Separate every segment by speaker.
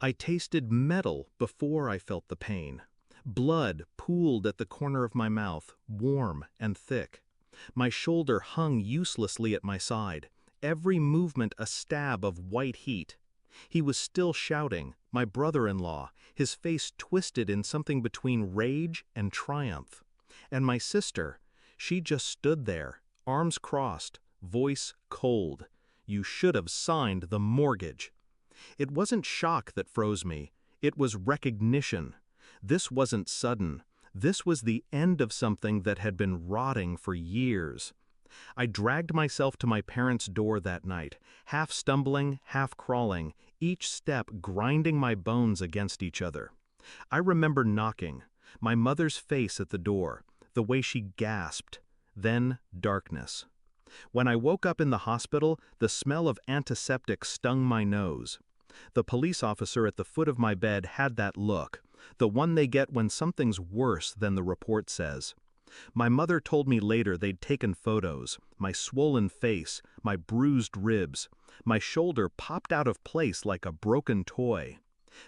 Speaker 1: I tasted metal before I felt the pain. Blood pooled at the corner of my mouth, warm and thick. My shoulder hung uselessly at my side, every movement a stab of white heat. He was still shouting, my brother-in-law, his face twisted in something between rage and triumph. And my sister, she just stood there, arms crossed, voice cold. You should have signed the mortgage. It wasn't shock that froze me, it was recognition. This wasn't sudden. This was the end of something that had been rotting for years. I dragged myself to my parents' door that night, half stumbling, half crawling, each step grinding my bones against each other. I remember knocking, my mother's face at the door, the way she gasped, then darkness. When I woke up in the hospital, the smell of antiseptic stung my nose. The police officer at the foot of my bed had that look, the one they get when something's worse than the report says. My mother told me later they'd taken photos, my swollen face, my bruised ribs. My shoulder popped out of place like a broken toy.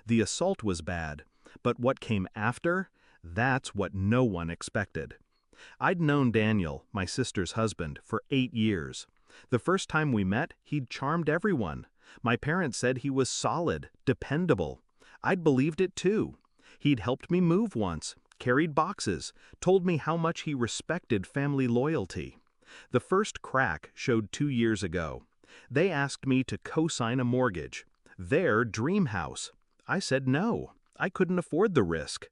Speaker 1: The assault was bad, but what came after? That's what no one expected. I'd known Daniel, my sister's husband, for 8 years. The first time we met, he'd charmed everyone. My parents said he was solid, dependable. I'd believed it too. He'd helped me move once, carried boxes, told me how much he respected family loyalty. The first crack showed 2 years ago. They asked me to co-sign a mortgage. Their dream house. I said no. I couldn't afford the risk.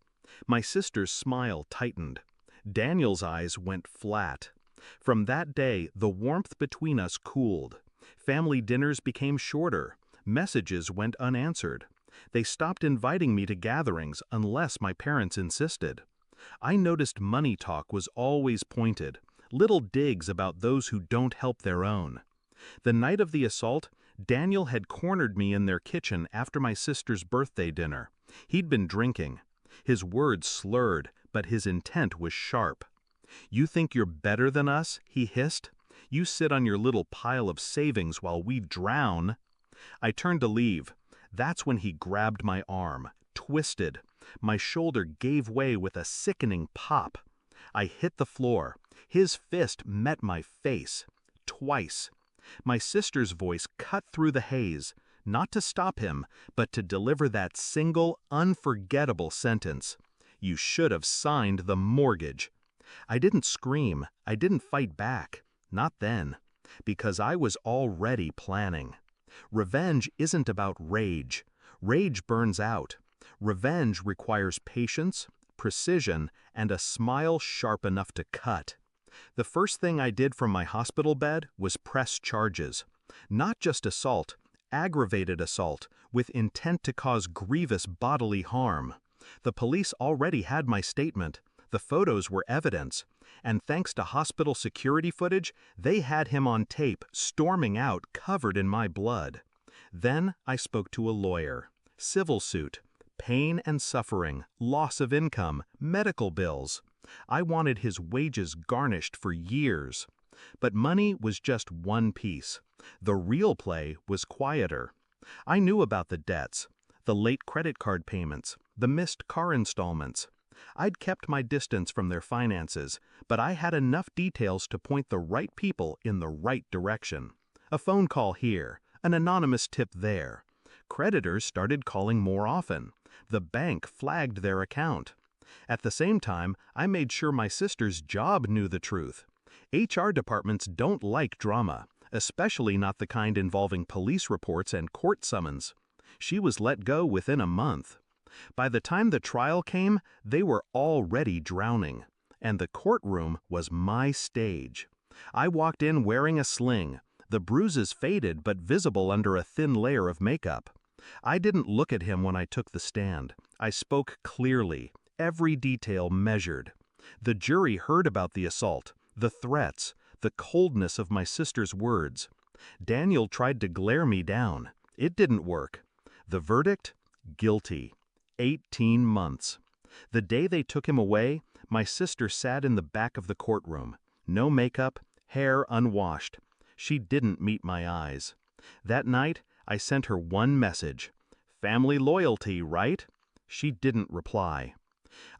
Speaker 1: My sister's smile tightened. Daniel's eyes went flat. From that day, the warmth between us cooled. Family dinners became shorter. Messages went unanswered. They stopped inviting me to gatherings unless my parents insisted. I noticed money talk was always pointed, little digs about those who don't help their own. The night of the assault, Daniel had cornered me in their kitchen after my sister's birthday dinner. He'd been drinking. His words slurred, but his intent was sharp. "You think you're better than us?" he hissed. "You sit on your little pile of savings while we drown." I turned to leave. That's when he grabbed my arm, twisted. My shoulder gave way with a sickening pop. I hit the floor. His fist met my face. Twice. My sister's voice cut through the haze, not to stop him, but to deliver that single, unforgettable sentence. "You should have signed the mortgage." I didn't scream. I didn't fight back. Not then. Because I was already planning. Revenge isn't about rage. Rage burns out. Revenge requires patience, precision, and a smile sharp enough to cut. The first thing I did from my hospital bed was press charges. Not just assault, aggravated assault, with intent to cause grievous bodily harm. The police already had my statement. The photos were evidence. And thanks to hospital security footage, they had him on tape, storming out, covered in my blood. Then I spoke to a lawyer. Civil suit. Pain and suffering, loss of income, medical bills. I wanted his wages garnished for years. But money was just one piece. The real play was quieter. I knew about the debts, the late credit card payments, the missed car installments. I'd kept my distance from their finances, but I had enough details to point the right people in the right direction. A phone call here, an anonymous tip there. Creditors started calling more often. The bank flagged their account. At the same time, I made sure my sister's job knew the truth. HR departments don't like drama, especially not the kind involving police reports and court summons. She was let go within a month. By the time the trial came, they were already drowning. And the courtroom was my stage. I walked in wearing a sling. The bruises faded but visible under a thin layer of makeup. I didn't look at him when I took the stand. I spoke clearly, every detail measured. The jury heard about the assault, the threats, the coldness of my sister's words. Daniel tried to glare me down. It didn't work. The verdict? Guilty. 18 months. The day they took him away, my sister sat in the back of the courtroom. No makeup, hair unwashed. She didn't meet my eyes. That night, I sent her one message. Family loyalty, right? She didn't reply.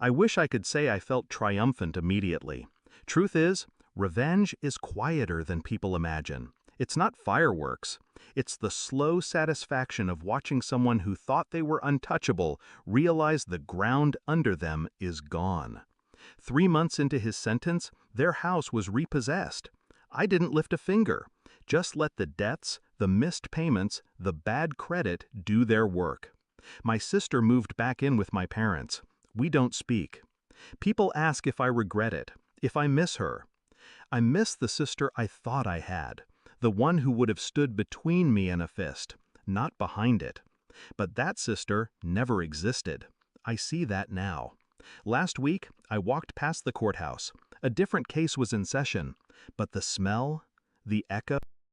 Speaker 1: I wish I could say I felt triumphant immediately. Truth is, revenge is quieter than people imagine. It's not fireworks. It's the slow satisfaction of watching someone who thought they were untouchable realize the ground under them is gone. 3 months into his sentence, their house was repossessed. I didn't lift a finger. Just let the debts, the missed payments, the bad credit do their work. My sister moved back in with my parents. We don't speak. People ask if I regret it, if I miss her. I miss the sister I thought I had, the one who would have stood between me and a fist, not behind it. But that sister never existed. I see that now. Last week, I walked past the courthouse. A different case was in session, but the smell, the echo,